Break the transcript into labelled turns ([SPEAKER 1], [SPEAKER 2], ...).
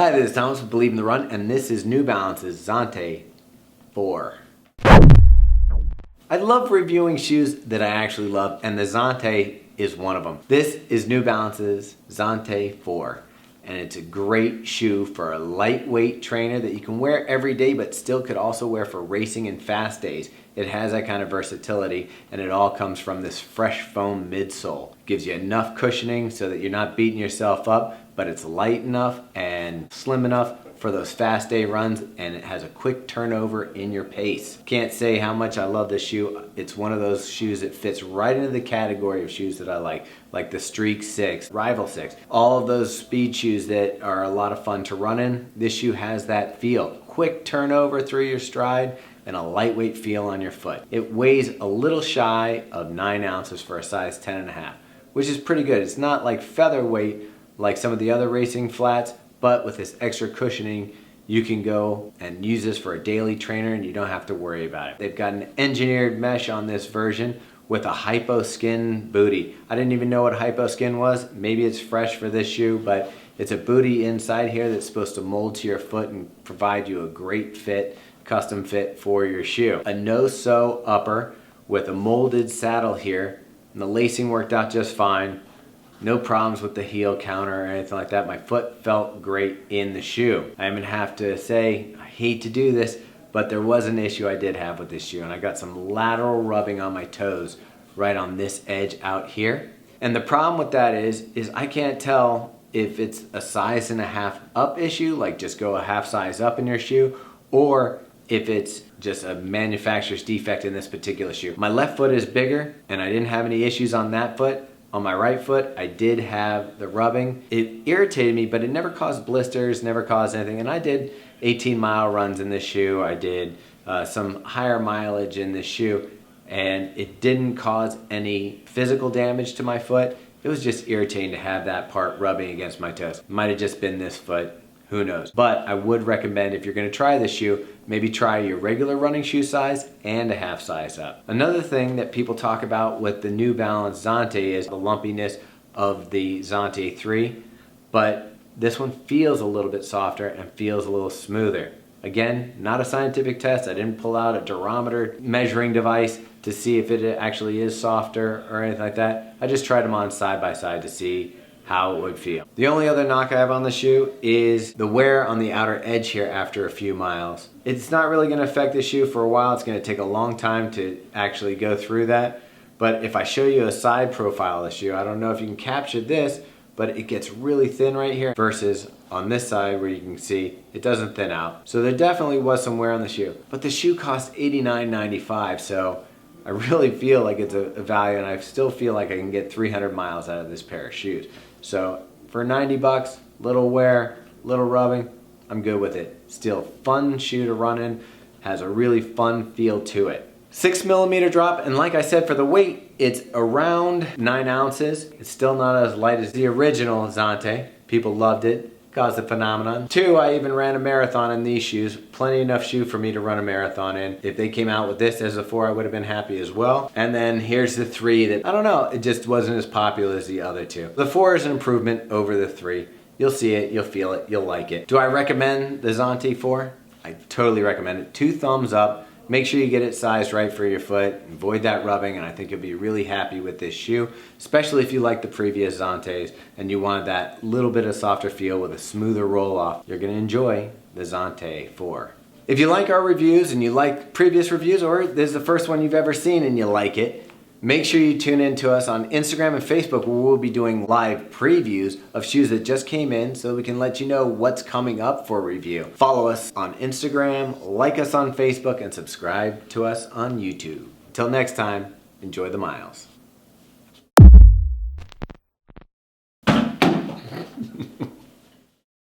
[SPEAKER 1] Hi, this is Thomas with Believe in the Run, and this is New Balance's Zante 4. I love reviewing shoes that I actually love, and the Zante is one of them. This is New Balance's Zante 4, and it's a great shoe for a lightweight trainer that you can wear every day, but still could also wear for racing and fast days. It has that kind of versatility, and it all comes from this fresh foam midsole. Gives you enough cushioning so that you're not beating yourself up, but it's light enough and slim enough for those fast day runs, and it has a quick turnover in your pace. Can't say how much I love this shoe. It's one of those shoes that fits right into the category of shoes that I like the Streak 6, Rival 6. All of those speed shoes that are a lot of fun to run in, this shoe has that feel. Quick turnover through your stride and a lightweight feel on your foot. It weighs a little shy of 9 ounces for a size 10.5, which is pretty good. It's not like featherweight like some of the other racing flats, but with this extra cushioning, you can go and use this for a daily trainer and you don't have to worry about it. They've got an engineered mesh on this version with a HYPOSKIN booty. I didn't even know what HYPOSKIN was. Maybe it's fresh for this shoe, but it's a booty inside here that's supposed to mold to your foot and provide you a great fit, custom fit for your shoe. A no-sew upper with a molded saddle here, and the lacing worked out just fine. No problems with the heel counter or anything like that. My foot felt great in the shoe. I even have to say, I hate to do this, but there was an issue I did have with this shoe, and I got some lateral rubbing on my toes right on this edge out here. And the problem with that is I can't tell if it's a size and a half up issue, like just go a half size up in your shoe, or if it's just a manufacturer's defect in this particular shoe. My left foot is bigger, and I didn't have any issues on that foot. On my right foot, I did have the rubbing. It irritated me, but it never caused blisters, never caused anything. And I did 18-mile runs in this shoe. I did some higher mileage in this shoe, and it didn't cause any physical damage to my foot. It was just irritating to have that part rubbing against my toes. Might have just been this foot, who knows. But I would recommend, if you're gonna try this shoe, maybe try your regular running shoe size and a half size up. Another thing that people talk about with the New Balance Zante is the lumpiness of the Zante 3, but this one feels a little bit softer and feels a little smoother. Again, not a scientific test. I didn't pull out a durometer measuring device to see if it actually is softer or anything like that. I just tried them on side by side to see how it would feel. The only other knock I have on the shoe is the wear on the outer edge here after a few miles. It's not really going to affect the shoe for a while. It's going to take a long time to actually go through that. But if I show you a side profile of the shoe, I don't know if you can capture this, but it gets really thin right here versus on this side where you can see it doesn't thin out. So there definitely was some wear on the shoe. But the shoe cost $89.95, so I really feel like it's a value, and I still feel like I can get 300 miles out of this pair of shoes. So for 90 bucks, little wear, little rubbing, I'm good with it. Still fun shoe to run in, has a really fun feel to it. 6mm drop, and like I said, for the weight, it's around 9 ounces. It's still not as light as the original Zante. People loved it. Caused a phenomenon. 2, I even ran a marathon in these shoes. Plenty enough shoe for me to run a marathon in. If they came out with this as a 4, I would have been happy as well. And then here's the 3 that, I don't know, it just wasn't as popular as the other 2. The 4 is an improvement over the 3. You'll see it, you'll feel it, you'll like it. Do I recommend the Zante 4? I totally recommend it. 2 thumbs up. Make sure you get it sized right for your foot. Avoid that rubbing, and I think you'll be really happy with this shoe, especially if you like the previous Zantes and you wanted that little bit of softer feel with a smoother roll off. You're gonna enjoy the Zante 4. If you like our reviews and you like previous reviews, or this is the first one you've ever seen and you like it, make sure you tune in to us on Instagram and Facebook, where we'll be doing live previews of shoes that just came in so we can let you know what's coming up for review. Follow us on Instagram, like us on Facebook, and subscribe to us on YouTube. Until next time, enjoy the miles.